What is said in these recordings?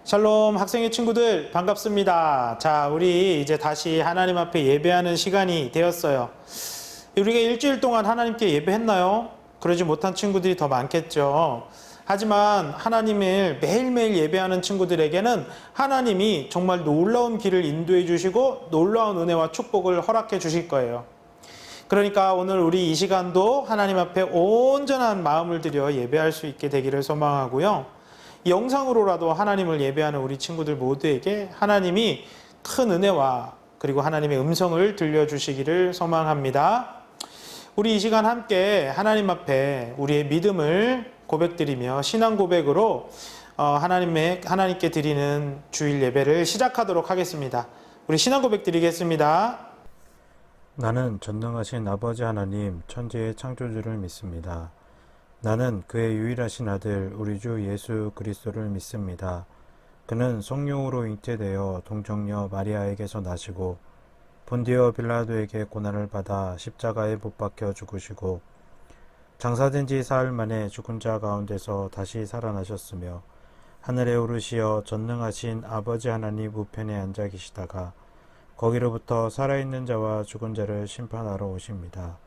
샬롬 학생의 친구들 반갑습니다. 자, 우리 이제 다시 하나님 앞에 예배하는 시간이 되었어요. 우리가 일주일 동안 하나님께 예배했나요? 그러지 못한 친구들이 더 많겠죠. 하지만 하나님을 매일매일 예배하는 친구들에게는 하나님이 정말 놀라운 길을 인도해 주시고 놀라운 은혜와 축복을 허락해 주실 거예요. 그러니까 오늘 우리 이 시간도 하나님 앞에 온전한 마음을 들여 예배할 수 있게 되기를 소망하고요. 영상으로라도 하나님을 예배하는 우리 친구들 모두에게 하나님이 큰 은혜와 그리고 하나님의 음성을 들려주시기를 소망합니다. 우리 이 시간 함께 하나님 앞에 우리의 믿음을 고백드리며 신앙 고백으로 하나님께 드리는 주일 예배를 시작하도록 하겠습니다. 우리 신앙 고백 드리겠습니다. 나는 전능하신 아버지 하나님 천지의 창조주를 믿습니다. 나는 그의 유일하신 아들 우리 주 예수 그리스도를 믿습니다. 그는 성령으로 잉태되어 동정녀 마리아에게서 나시고 본디오 빌라도에게 고난을 받아 십자가에 못 박혀 죽으시고 장사된 지 사흘 만에 죽은 자 가운데서 다시 살아나셨으며 하늘에 오르시어 전능하신 아버지 하나님 우편에 앉아 계시다가 거기로부터 살아있는 자와 죽은 자를 심판하러 오십니다.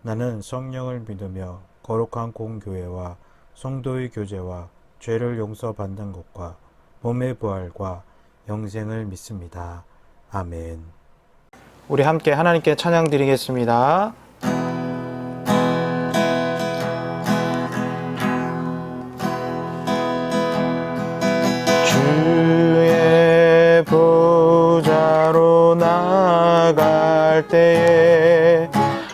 나는 성령을 믿으며 거룩한 공교회와 성도의 교제와 죄를 용서받는 것과 몸의 부활과 영생을 믿습니다. 아멘. 우리 함께 하나님께 찬양 드리겠습니다. 주의 보좌로 나아갈 때에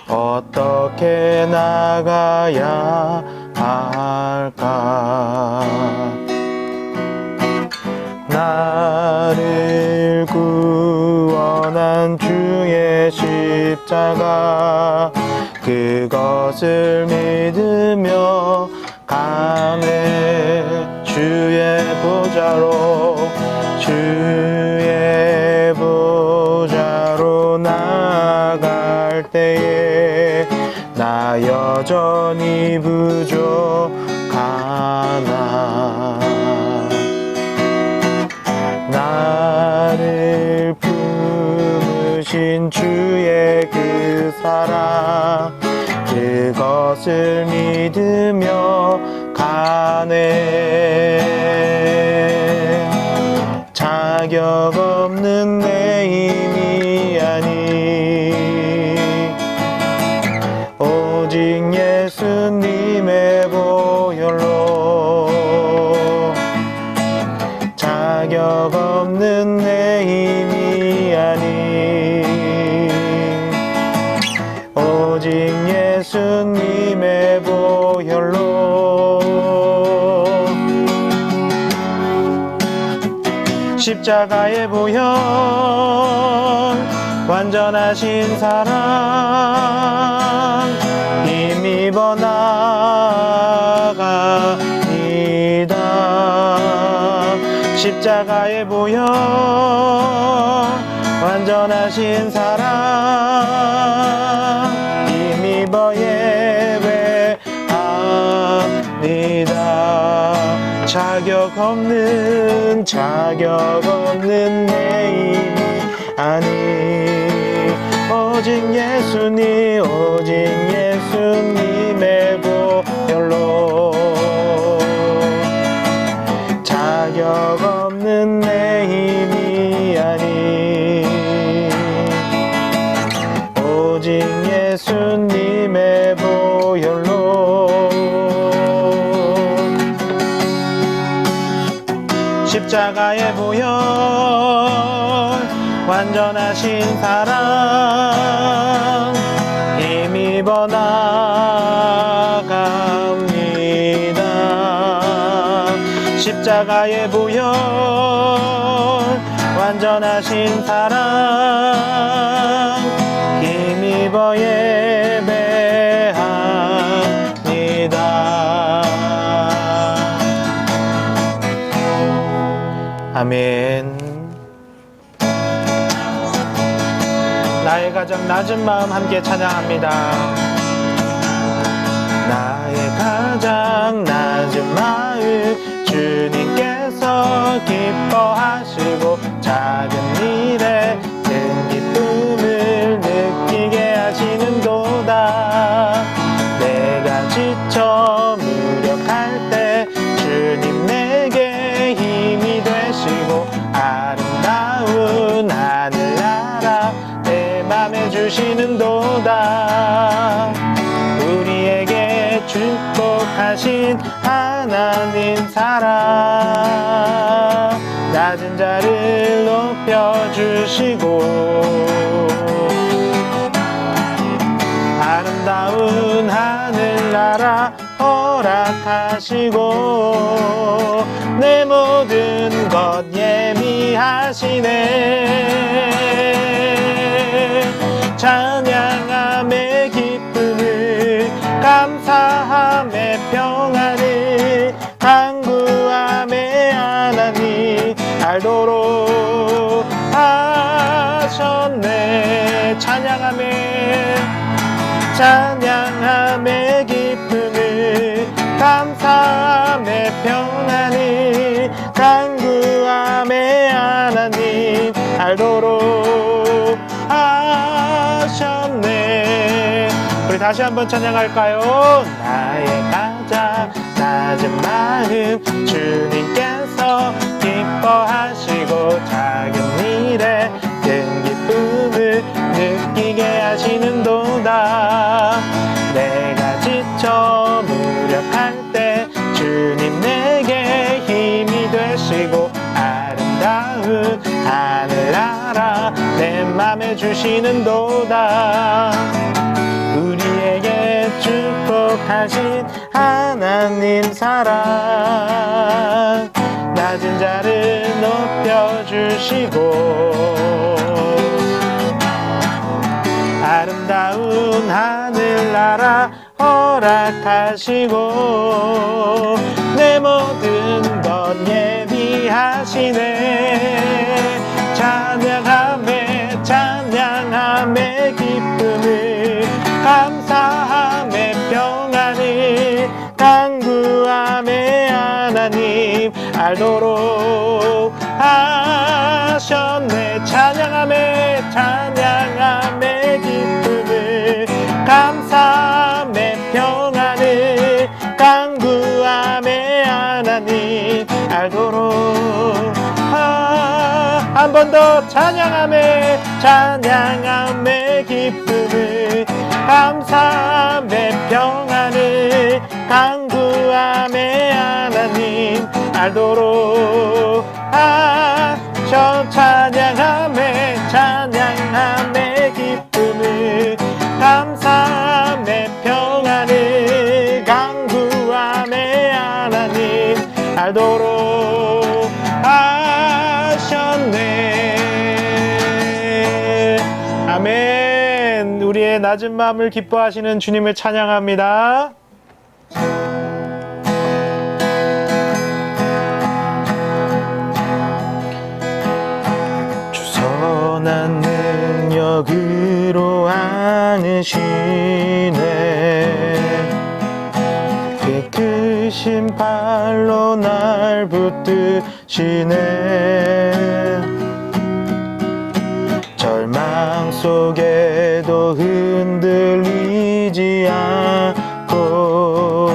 어떻게 나가야 할까? 나를 구원한 주의 십자가 그것을 믿으며 가네. 주의 보좌로 나아갈 때에 나 여전히 부족하나. 나를 품으신 주의 그 사랑 그것을 믿으며 가네. 자격 없는 내 힘이 아니 오직 예수님의 보혈로 자격 없는 내 힘이 아니 오직 예수님의 보혈로 십자가의 보혈 완전하신 사랑 힘입어 나갑니다. 십자가의 보혈 완전하신 사랑 힘입어 예배합니다. 자격 없는 내 힘이 아니 오직 예수님의 보혈로 자격 없는 내 힘이 아니 오직 예수님의 보혈로 십자가의 보혈 완전하신 사랑 힘입어 나갑니다. 십자가의 보혈 완전하신 사랑 힘입어 예배합니다. 아멘. 나의 가장 낮은 마음 함께 찬양합니다. 나의 가장 낮은 마음 주님께서 기뻐 하신 하나님 사랑 낮은 자를 높여주시고 아름다운 하늘나라 허락하시고 내 모든 것 예비하시네 찬양함의 기쁨을 감사함의 평안을 간구함의 하나님 알도록 하셨네 찬양함의 기쁨을 감사함의 평안을 간구함의 하나님 알도록 하셨네 우리 다시 한번 찬양할까요? 나의 가장 낮은 마음 주님께서 기뻐하시고 작은 일에 큰 기쁨을 느끼게 하시는도다 내가 지쳐 무력할 때 주님 내게 힘이 되시고 아름다운 하늘 알아 내 맘에 주시는도다 우리에게 축복하신 하나님 사랑 낮은 자를 높여주시고 아름다운 하늘나라 허락하시고 내 모든 것 예비하시네 찬양함의 기쁨을 감사함의 평안을 간구함의 하나님 알도록 하셨네 찬양함의 기쁨을 감사함의 평안을 간구함의 하나님 알도록 한 번 더 찬양함의 기쁨을 감사함의 평안을 간구함의 하나님 알도록 찬양함의 기쁨을 감사함의 평안을 간구함의 하나님 알도록 하셨네 아멘 우리의 낮은 마음을 기뻐하시는 주님을 찬양합니다 선한 능력으로 안으시네 깨끗신 발로 날 붙드시네 절망 속에도 흔들리지 않고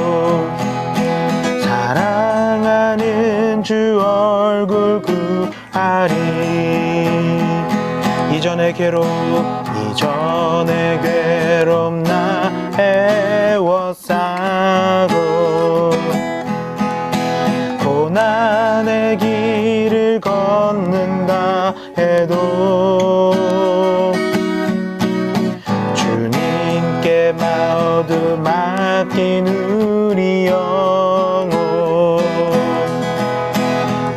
사랑하는 주 얼굴 구하리 이전의 괴로움 나 애워싸고 고난의 길을 걷는다 해도 주님께 모두 맡긴 우리 영혼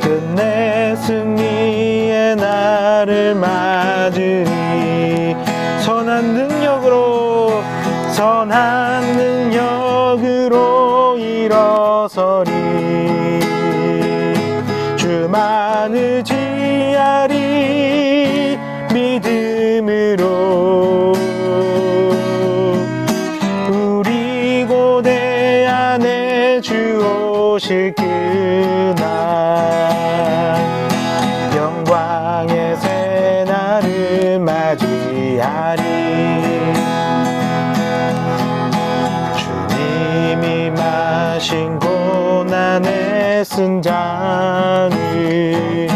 끝내 승리의 날을 맞으리 선한 능력으로 일어서리 주만 의지하리 믿음으로 우리 고대 안에 주 오실 그날 영광의 새날을 맞이하리 주님이 마신 고난의 쓴 잔을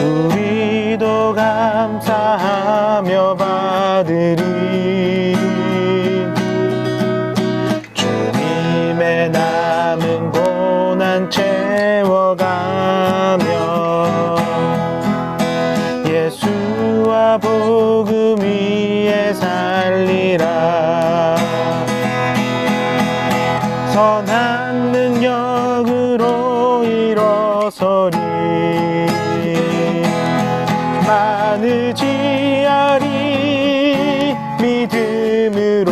우리도 감사하며 받으리 주님 선한 능력으로 일어서리. 많으지 아리 믿음으로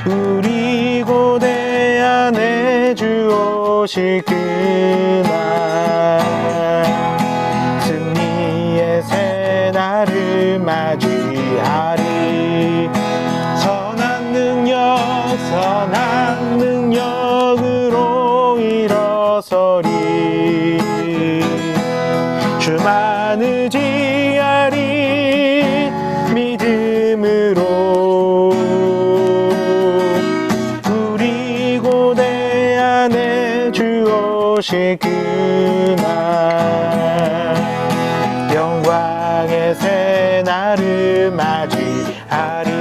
우리 고대 안에 주 오실 그날 승리의 새날을 맞이하리. 선한 능력으로 일어서리. 주만을 지하리 믿음으로 우리 고대 안에 주 오실 그날 영광의 새날을 맞이하리.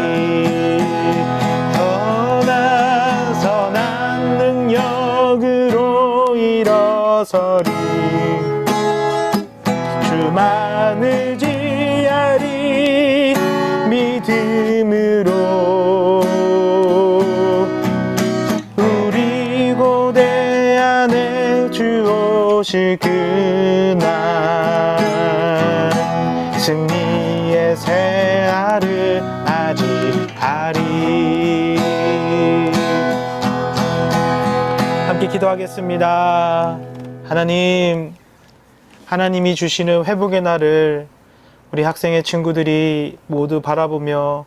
선한 능력으로 일어서리. 주만을 지하리 믿음으로 우리 고대 안에 주 오실 그날 승리의 새날을 맞이하리. 함께 기도하겠습니다. 하나님이 주시는 회복의 날을 우리 학생의 친구들이 모두 바라보며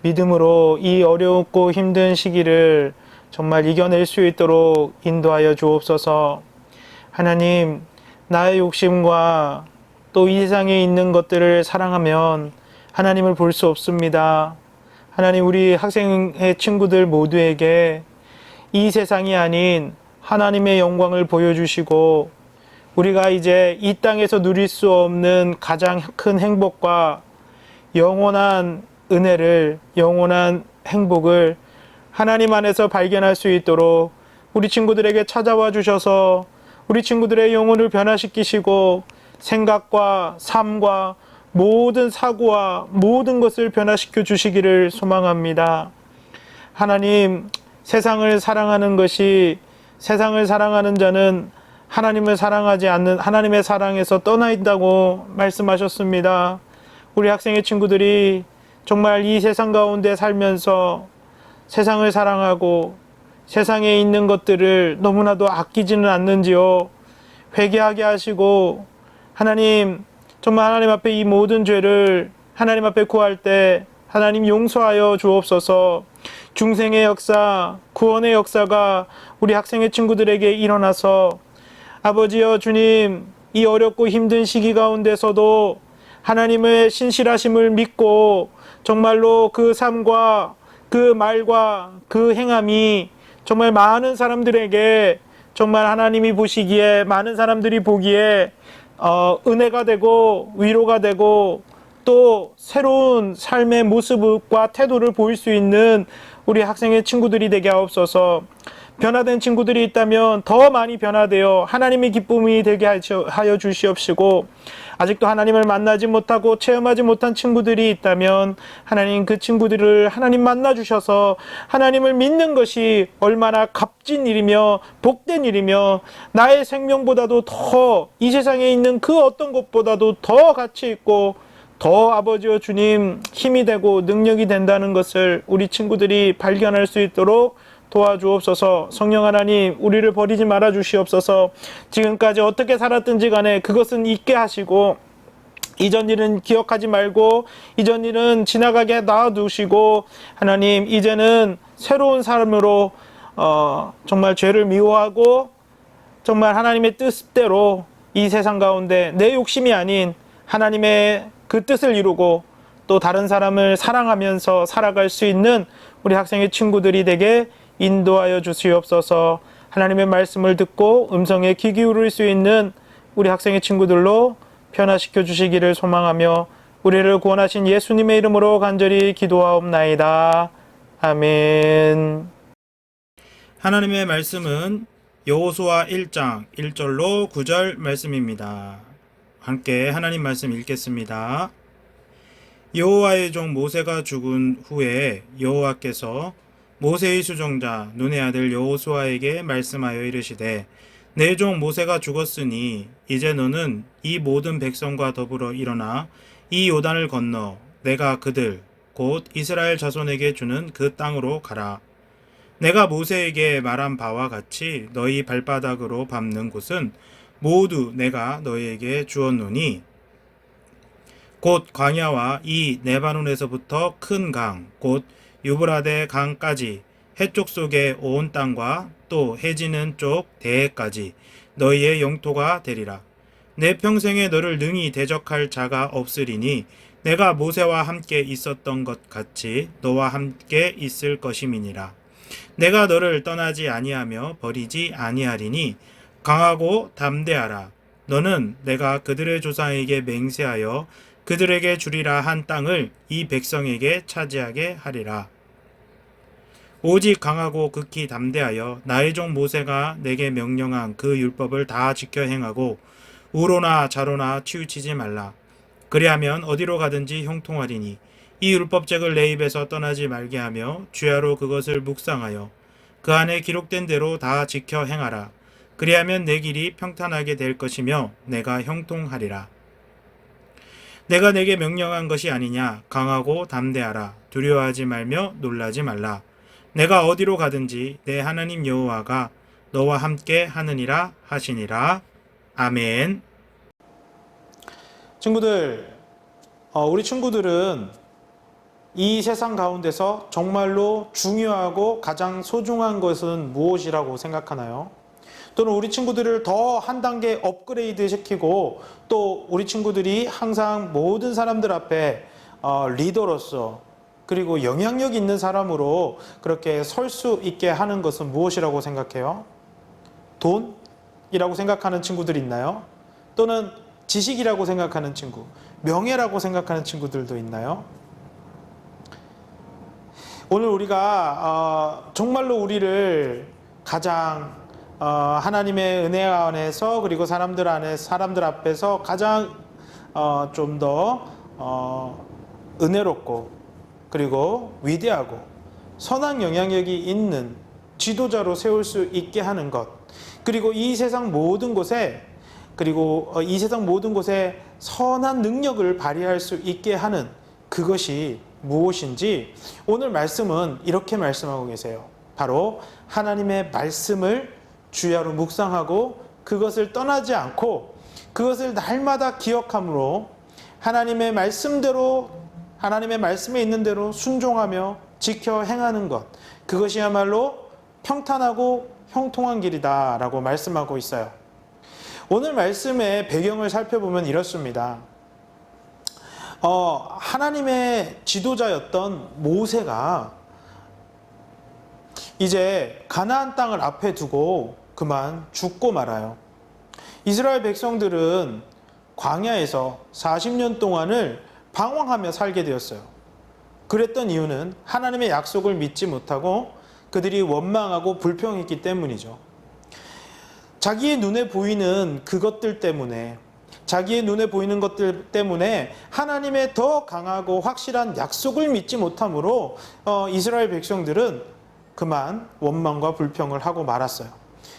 믿음으로 이 어렵고 힘든 시기를 정말 이겨낼 수 있도록 인도하여 주옵소서. 하나님, 나의 욕심과 또 이 세상에 있는 것들을 사랑하면 하나님을 볼 수 없습니다. 하나님, 우리 학생의 친구들 모두에게 이 세상이 아닌 하나님의 영광을 보여주시고 우리가 이제 이 땅에서 누릴 수 없는 가장 큰 행복과 영원한 은혜를, 영원한 행복을 하나님 안에서 발견할 수 있도록 우리 친구들에게 찾아와 주셔서 우리 친구들의 영혼을 변화시키시고 생각과 삶과 모든 사고와 모든 것을 변화시켜 주시기를 소망합니다. 하나님, 세상을 사랑하는 자는 하나님을 사랑하지 않는 하나님의 사랑에서 떠나 있다고 말씀하셨습니다. 우리 학생의 친구들이 정말 이 세상 가운데 살면서 세상을 사랑하고 세상에 있는 것들을 너무나도 아끼지는 않는지요. 회개하게 하시고 하나님, 정말 하나님 앞에 이 모든 죄를 하나님 앞에 구할 때 하나님 용서하여 주옵소서. 중생의 역사, 구원의 역사가 우리 학생의 친구들에게 일어나서 아버지여 주님, 이 어렵고 힘든 시기 가운데서도 하나님의 신실하심을 믿고 정말로 그 삶과 그 말과 그 행함이 정말 많은 사람들에게 정말 하나님이 보시기에 많은 사람들이 보기에 은혜가 되고 위로가 되고 또 새로운 삶의 모습과 태도를 보일 수 있는 우리 학생의 친구들이 되게 하옵소서. 변화된 친구들이 있다면 더 많이 변화되어 하나님의 기쁨이 되게 하여 주시옵시고, 아직도 하나님을 만나지 못하고 체험하지 못한 친구들이 있다면 하나님, 그 친구들을 하나님 만나 주셔서 하나님을 믿는 것이 얼마나 값진 일이며 복된 일이며 나의 생명보다도 더 이 세상에 있는 그 어떤 것보다도 더 가치 있고 더 아버지와 주님 힘이 되고 능력이 된다는 것을 우리 친구들이 발견할 수 있도록 도와주옵소서. 성령 하나님, 우리를 버리지 말아 주시옵소서. 지금까지 어떻게 살았든지 간에 그것은 잊게 하시고 이전 일은 기억하지 말고 이전 일은 지나가게 놔두시고 하나님, 이제는 새로운 삶으로 정말 죄를 미워하고 정말 하나님의 뜻대로 이 세상 가운데 내 욕심이 아닌 하나님의 그 뜻을 이루고 또 다른 사람을 사랑하면서 살아갈 수 있는 우리 학생의 친구들이 되게 인도하여 주시옵소서. 하나님의 말씀을 듣고 음성에 귀 기울일 수 있는 우리 학생의 친구들로 변화시켜 주시기를 소망하며 우리를 구원하신 예수님의 이름으로 간절히 기도하옵나이다. 아멘. 하나님의 말씀은 여호수아 1장 1절로 9절 말씀입니다. 함께 하나님 말씀 읽겠습니다. 여호와의 종 모세가 죽은 후에 여호와께서 모세의 수종자 눈의 아들 여호수아에게 말씀하여 이르시되 내 종 모세가 죽었으니 이제 너는 이 모든 백성과 더불어 일어나 이 요단을 건너 내가 그들 곧 이스라엘 자손에게 주는 그 땅으로 가라. 내가 모세에게 말한 바와 같이 너희 발바닥으로 밟는 곳은 모두 내가 너희에게 주었노니 곧 광야와 이 레바논에서부터 큰 강, 곧 유브라데 강까지 해쪽 속의 온 땅과 또 해지는 쪽 대해까지 너희의 영토가 되리라. 내 평생에 너를 능히 대적할 자가 없으리니 내가 모세와 함께 있었던 것 같이 너와 함께 있을 것임이니라. 내가 너를 떠나지 아니하며 버리지 아니하리니 강하고 담대하라. 너는 내가 그들의 조상에게 맹세하여 그들에게 주리라 한 땅을 이 백성에게 차지하게 하리라. 오직 강하고 극히 담대하여 나의 종 모세가 내게 명령한 그 율법을 다 지켜 행하고 우로나 좌로나 치우치지 말라. 그리하면 어디로 가든지 형통하리니 이 율법책을 내 입에서 떠나지 말게 하며 주야로 그것을 묵상하여 그 안에 기록된 대로 다 지켜 행하라. 그리하면 내 길이 평탄하게 될 것이며 내가 형통하리라. 내가 내게 명령한 것이 아니냐. 강하고 담대하라. 두려워하지 말며 놀라지 말라. 내가 어디로 가든지 내 하나님 여호와가 너와 함께 하느니라 하시니라. 아멘. 친구들, 우리 친구들은 이 세상 가운데서 정말로 중요하고 가장 소중한 것은 무엇이라고 생각하나요? 또는 우리 친구들을 더 한 단계 업그레이드 시키고 또 우리 친구들이 항상 모든 사람들 앞에 리더로서 그리고 영향력 있는 사람으로 그렇게 설 수 있게 하는 것은 무엇이라고 생각해요? 돈이라고 생각하는 친구들 있나요? 또는 지식이라고 생각하는 친구, 명예라고 생각하는 친구들도 있나요? 오늘 우리가 정말로 우리를 가장 하나님의 은혜 안에서 그리고 사람들 앞에서 가장 좀 더 은혜롭고 그리고 위대하고 선한 영향력이 있는 지도자로 세울 수 있게 하는 것, 그리고 이 세상 모든 곳에 선한 능력을 발휘할 수 있게 하는 그것이 무엇인지 오늘 말씀은 이렇게 말씀하고 계세요. 바로 하나님의 말씀을 주야로 묵상하고 그것을 떠나지 않고 그것을 날마다 기억함으로 하나님의 말씀대로 하나님의 말씀에 있는 대로 순종하며 지켜 행하는 것, 그것이야말로 평탄하고 형통한 길이다 라고 말씀하고 있어요. 오늘 말씀의 배경을 살펴보면 이렇습니다. 하나님의 지도자였던 모세가 이제 가나안 땅을 앞에 두고 그만 죽고 말아요. 이스라엘 백성들은 광야에서 40년 동안을 방황하며 살게 되었어요. 그랬던 이유는 하나님의 약속을 믿지 못하고 그들이 원망하고 불평했기 때문이죠. 자기의 눈에 보이는 그것들 때문에, 자기의 눈에 보이는 것들 때문에 하나님의 더 강하고 확실한 약속을 믿지 못함으로 이스라엘 백성들은 그만 원망과 불평을 하고 말았어요.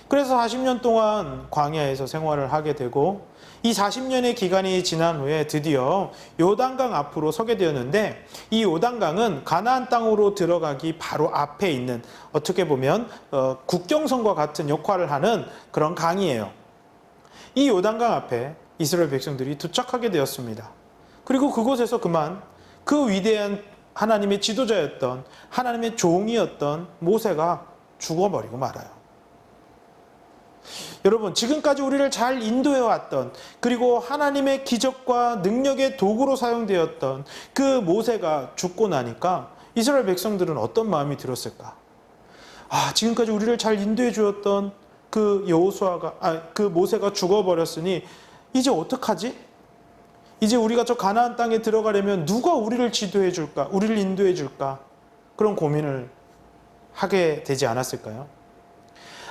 그래서 40년 동안 광야에서 생활을 하게 되고 이 40년의 기간이 지난 후에 드디어 요단강 앞으로 서게 되었는데 이 요단강은 가나안 땅으로 들어가기 바로 앞에 있는 어떻게 보면 국경선과 같은 역할을 하는 그런 강이에요. 이 요단강 앞에 이스라엘 백성들이 도착하게 되었습니다. 그리고 그곳에서 그만 그 위대한 하나님의 지도자였던 하나님의 종이었던 모세가 죽어버리고 말아요. 여러분, 지금까지 우리를 잘 인도해왔던 그리고 하나님의 기적과 능력의 도구로 사용되었던 그 모세가 죽고 나니까 이스라엘 백성들은 어떤 마음이 들었을까? 지금까지 우리를 잘 인도해 주었던 그 그 모세가 죽어버렸으니 이제 어떡하지? 이제 우리가 저 가나안 땅에 들어가려면 누가 우리를 지도해 줄까? 우리를 인도해 줄까? 그런 고민을 하게 되지 않았을까요?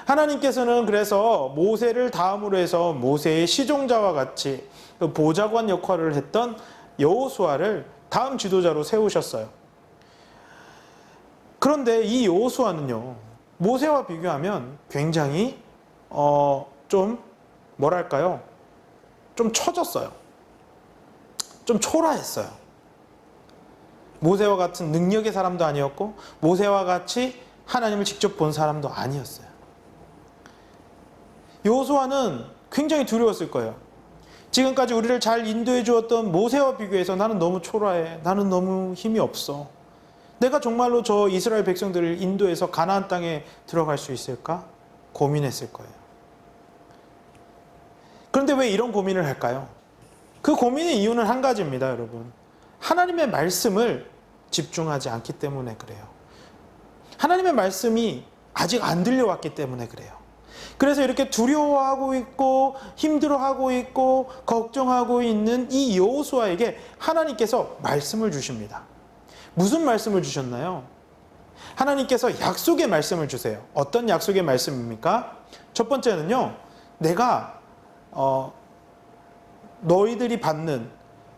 하나님께서는 그래서 모세를 다음으로 해서 모세의 시종자와 같이 그 보좌관 역할을 했던 여호수아를 다음 지도자로 세우셨어요. 그런데 이 여호수아는요, 모세와 비교하면 굉장히 좀 뭐랄까요? 좀 처졌어요. 좀 초라했어요. 모세와 같은 능력의 사람도 아니었고 모세와 같이 하나님을 직접 본 사람도 아니었어요. 여호수아는 굉장히 두려웠을 거예요. 지금까지 우리를 잘 인도해 주었던 모세와 비교해서 나는 너무 초라해. 나는 너무 힘이 없어. 내가 정말로 저 이스라엘 백성들을 인도해서 가나안 땅에 들어갈 수 있을까? 고민했을 거예요. 그런데 왜 이런 고민을 할까요? 그 고민의 이유는 한 가지입니다, 여러분. 하나님의 말씀을 집중하지 않기 때문에 그래요. 하나님의 말씀이 아직 안 들려왔기 때문에 그래요. 그래서 이렇게 두려워하고 있고 힘들어하고 있고 걱정하고 있는 이 여호수아에게 하나님께서 말씀을 주십니다. 무슨 말씀을 주셨나요? 하나님께서 약속의 말씀을 주세요. 어떤 약속의 말씀입니까? 첫 번째는요, 내가 너희들이 받는,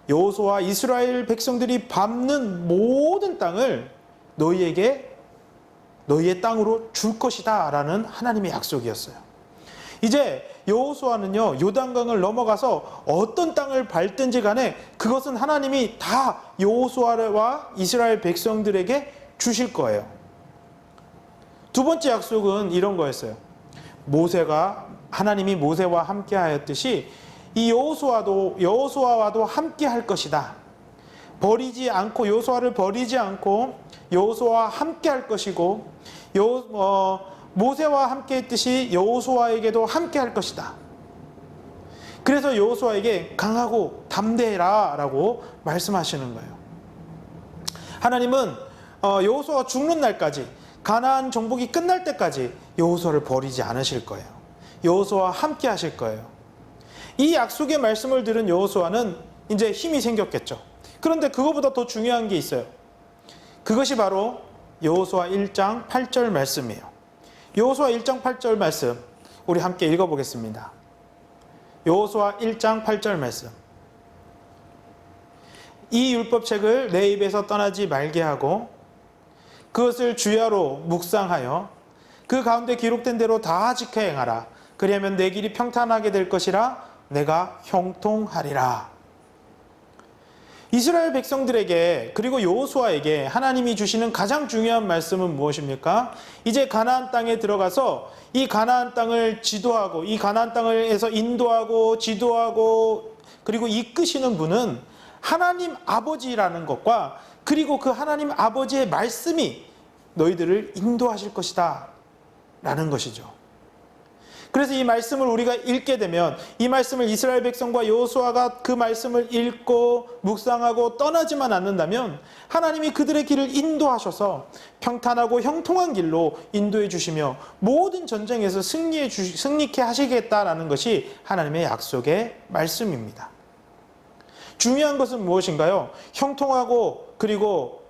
여호수아 이스라엘 백성들이 밟는 모든 땅을 너희에게 너희의 땅으로 줄 것이다 라는 하나님의 약속이었어요. 이제 여호수아는요, 요단강을 넘어가서 어떤 땅을 밟든지 간에 그것은 하나님이 다 여호수아와 이스라엘 백성들에게 주실 거예요. 두 번째 약속은 이런 거였어요. 하나님이 모세와 함께 하였듯이 이 여호수아와도 함께 할 것이다. 여호수아를 버리지 않고 여호수아와 함께 할 것이고 모세와 함께 했듯이 여호수아에게도 함께 할 것이다. 그래서 여호수아에게 강하고 담대해라 라고 말씀하시는 거예요. 하나님은 여호수아가 죽는 날까지, 가나안 정복이 끝날 때까지 여호수아를 버리지 않으실 거예요. 여호수아와 함께 하실 거예요. 이 약속의 말씀을 들은 여호수아는 이제 힘이 생겼겠죠. 그런데 그거보다 더 중요한 게 있어요. 그것이 바로 여호수아 1장 8절 말씀이에요. 여호수아 1장 8절 말씀 우리 함께 읽어보겠습니다. 여호수아 1장 8절 말씀. 이 율법책을 내 입에서 떠나지 말게 하고 그것을 주야로 묵상하여 그 가운데 기록된 대로 다 지켜 행하라. 그리하면 내 길이 평탄하게 될 것이라 내가 형통하리라. 이스라엘 백성들에게 그리고 여호수아에게 하나님이 주시는 가장 중요한 말씀은 무엇입니까? 이제 가나안 땅에 들어가서 이 가나안 땅을 지도하고 이 가나안 땅에서 인도하고 지도하고 그리고 이끄시는 분은 하나님 아버지라는 것과 그리고 그 하나님 아버지의 말씀이 너희들을 인도하실 것이다 라는 것이죠. 그래서 이 말씀을 우리가 읽게 되면 이 말씀을 이스라엘 백성과 여호수아가 그 말씀을 읽고 묵상하고 떠나지만 않는다면 하나님이 그들의 길을 인도하셔서 평탄하고 형통한 길로 인도해 주시며 모든 전쟁에서 승리케 하시겠다라는 것이 하나님의 약속의 말씀입니다. 중요한 것은 무엇인가요? 형통하고 그리고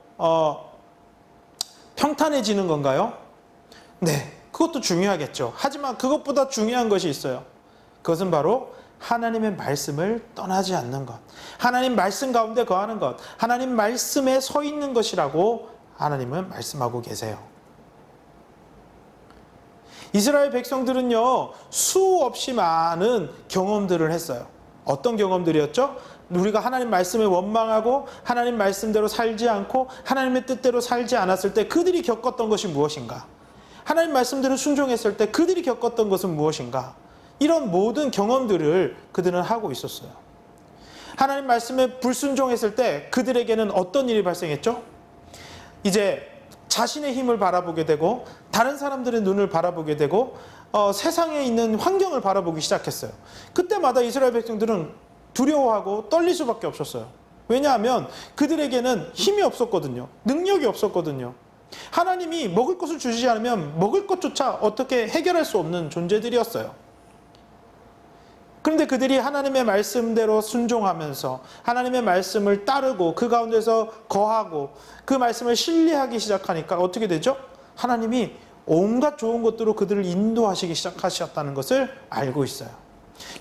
평탄해지는 건가요? 네. 그것도 중요하겠죠. 하지만 그것보다 중요한 것이 있어요. 그것은 바로 하나님의 말씀을 떠나지 않는 것. 하나님 말씀 가운데 거하는 것. 하나님 말씀에 서 있는 것이라고 하나님은 말씀하고 계세요. 이스라엘 백성들은요, 수없이 많은 경험들을 했어요. 어떤 경험들이었죠? 우리가 하나님 말씀에 원망하고 하나님 말씀대로 살지 않고 하나님의 뜻대로 살지 않았을 때 그들이 겪었던 것이 무엇인가? 하나님 말씀대로 순종했을 때 그들이 겪었던 것은 무엇인가? 이런 모든 경험들을 그들은 하고 있었어요. 하나님 말씀에 불순종했을 때 그들에게는 어떤 일이 발생했죠? 이제 자신의 힘을 바라보게 되고 다른 사람들의 눈을 바라보게 되고 세상에 있는 환경을 바라보기 시작했어요. 그때마다 이스라엘 백성들은 두려워하고 떨릴 수밖에 없었어요. 왜냐하면 그들에게는 힘이 없었거든요. 능력이 없었거든요. 하나님이 먹을 것을 주시지 않으면 먹을 것조차 어떻게 해결할 수 없는 존재들이었어요. 그런데 그들이 하나님의 말씀대로 순종하면서 하나님의 말씀을 따르고 그 가운데서 거하고 그 말씀을 신뢰하기 시작하니까 어떻게 되죠? 하나님이 온갖 좋은 것들로 그들을 인도하시기 시작하셨다는 것을 알고 있어요.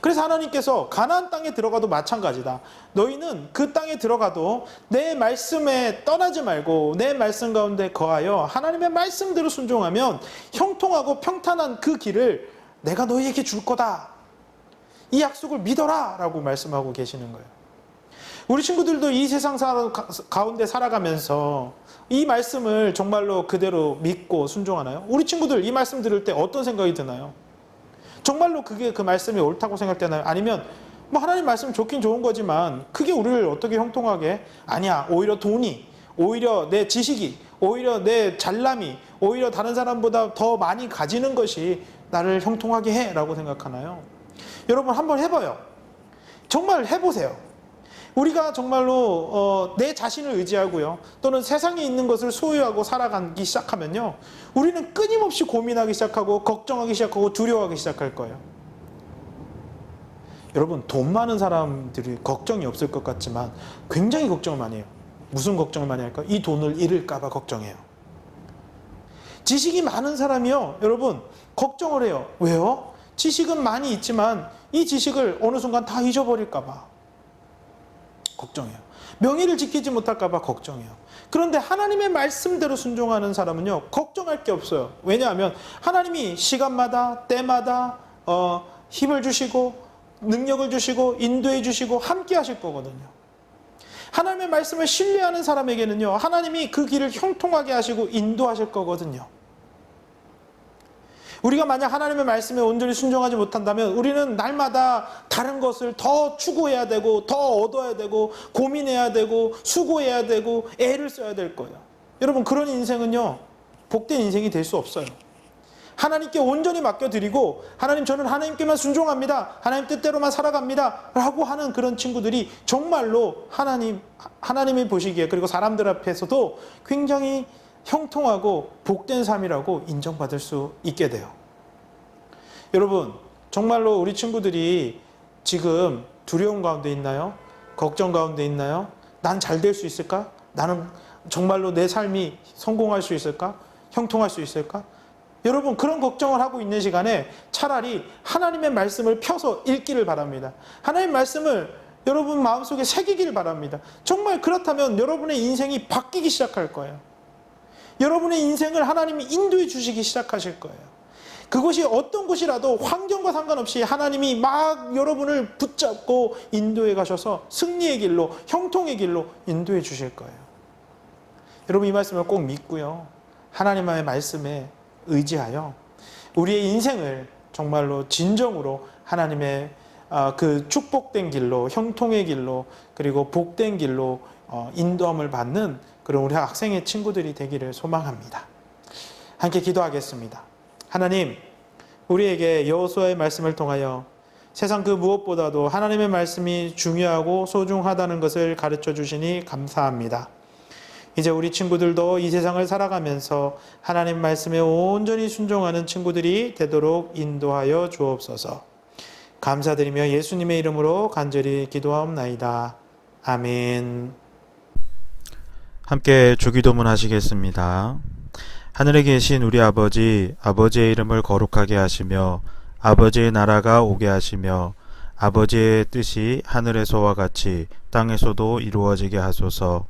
그래서 하나님께서 가나안 땅에 들어가도 마찬가지다. 너희는 그 땅에 들어가도 내 말씀에 떠나지 말고 내 말씀 가운데 거하여 하나님의 말씀대로 순종하면 형통하고 평탄한 그 길을 내가 너희에게 줄 거다. 이 약속을 믿어라 라고 말씀하고 계시는 거예요. 우리 친구들도 이 세상 가운데 살아가면서 이 말씀을 정말로 그대로 믿고 순종하나요? 우리 친구들 이 말씀 들을 때 어떤 생각이 드나요? 정말로 그게 그 말씀이 옳다고 생각되나요? 아니면 뭐 하나님 말씀 좋긴 좋은 거지만 그게 우리를 어떻게 형통하게? 아니야, 오히려 돈이, 오히려 내 지식이, 오히려 내 잘남이, 오히려 다른 사람보다 더 많이 가지는 것이 나를 형통하게 해 라고 생각하나요? 여러분 한번 해봐요. 정말 해보세요. 우리가 정말로 내 자신을 의지하고요, 또는 세상에 있는 것을 소유하고 살아가기 시작하면요, 우리는 끊임없이 고민하기 시작하고 걱정하기 시작하고 두려워하기 시작할 거예요. 여러분, 돈 많은 사람들이 걱정이 없을 것 같지만 굉장히 걱정을 많이 해요. 무슨 걱정을 많이 할까요? 이 돈을 잃을까 봐 걱정해요. 지식이 많은 사람이요, 여러분 걱정을 해요. 왜요? 지식은 많이 있지만 이 지식을 어느 순간 다 잊어버릴까 봐 걱정해요. 명예를 지키지 못할까 봐 걱정해요. 그런데 하나님의 말씀대로 순종하는 사람은요, 걱정할 게 없어요. 왜냐하면 하나님이 시간마다 때마다 힘을 주시고 능력을 주시고 인도해 주시고 함께 하실 거거든요. 하나님의 말씀을 신뢰하는 사람에게는요, 하나님이 그 길을 형통하게 하시고 인도하실 거거든요. 우리가 만약 하나님의 말씀에 온전히 순종하지 못한다면 우리는 날마다 다른 것을 더 추구해야 되고 더 얻어야 되고 고민해야 되고 수고해야 되고 애를 써야 될 거예요. 여러분, 그런 인생은요, 복된 인생이 될 수 없어요. 하나님께 온전히 맡겨드리고 하나님, 저는 하나님께만 순종합니다, 하나님 뜻대로만 살아갑니다 라고 하는 그런 친구들이 정말로 하나님이 보시기에, 그리고 사람들 앞에서도 굉장히 형통하고 복된 삶이라고 인정받을 수 있게 돼요. 여러분, 정말로 우리 친구들이 지금 두려움 가운데 있나요? 걱정 가운데 있나요? 난 잘 될 수 있을까? 나는 정말로 내 삶이 성공할 수 있을까? 형통할 수 있을까? 여러분, 그런 걱정을 하고 있는 시간에 차라리 하나님의 말씀을 펴서 읽기를 바랍니다. 하나님의 말씀을 여러분 마음속에 새기기를 바랍니다. 정말 그렇다면 여러분의 인생이 바뀌기 시작할 거예요. 여러분의 인생을 하나님이 인도해 주시기 시작하실 거예요. 그것이 어떤 곳이라도 환경과 상관없이 하나님이 막 여러분을 붙잡고 인도해 가셔서 승리의 길로, 형통의 길로 인도해 주실 거예요. 여러분, 이 말씀을 꼭 믿고요, 하나님의 말씀에 의지하여 우리의 인생을 정말로 진정으로 하나님의 그 축복된 길로, 형통의 길로, 그리고 복된 길로 인도함을 받는 그런 우리 학생의 친구들이 되기를 소망합니다. 함께 기도하겠습니다. 하나님, 우리에게 여호수아의 말씀을 통하여 세상 그 무엇보다도 하나님의 말씀이 중요하고 소중하다는 것을 가르쳐 주시니 감사합니다. 이제 우리 친구들도 이 세상을 살아가면서 하나님 말씀에 온전히 순종하는 친구들이 되도록 인도하여 주옵소서. 감사드리며 예수님의 이름으로 간절히 기도하옵나이다. 아멘. 함께 주기도문 하시겠습니다. 하늘에 계신 우리 아버지, 아버지의 이름을 거룩하게 하시며 아버지의 나라가 오게 하시며 아버지의 뜻이 하늘에서와 같이 땅에서도 이루어지게 하소서.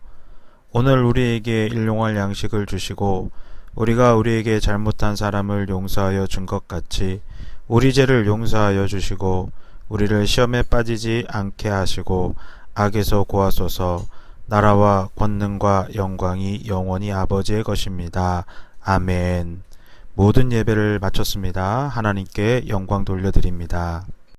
오늘 우리에게 일용할 양식을 주시고 우리가 우리에게 잘못한 사람을 용서하여 준 것 같이 우리 죄를 용서하여 주시고 우리를 시험에 빠지지 않게 하시고 악에서 구하소서. 나라와 권능과 영광이 영원히 아버지의 것입니다. 아멘. 모든 예배를 마쳤습니다. 하나님께 영광 돌려드립니다.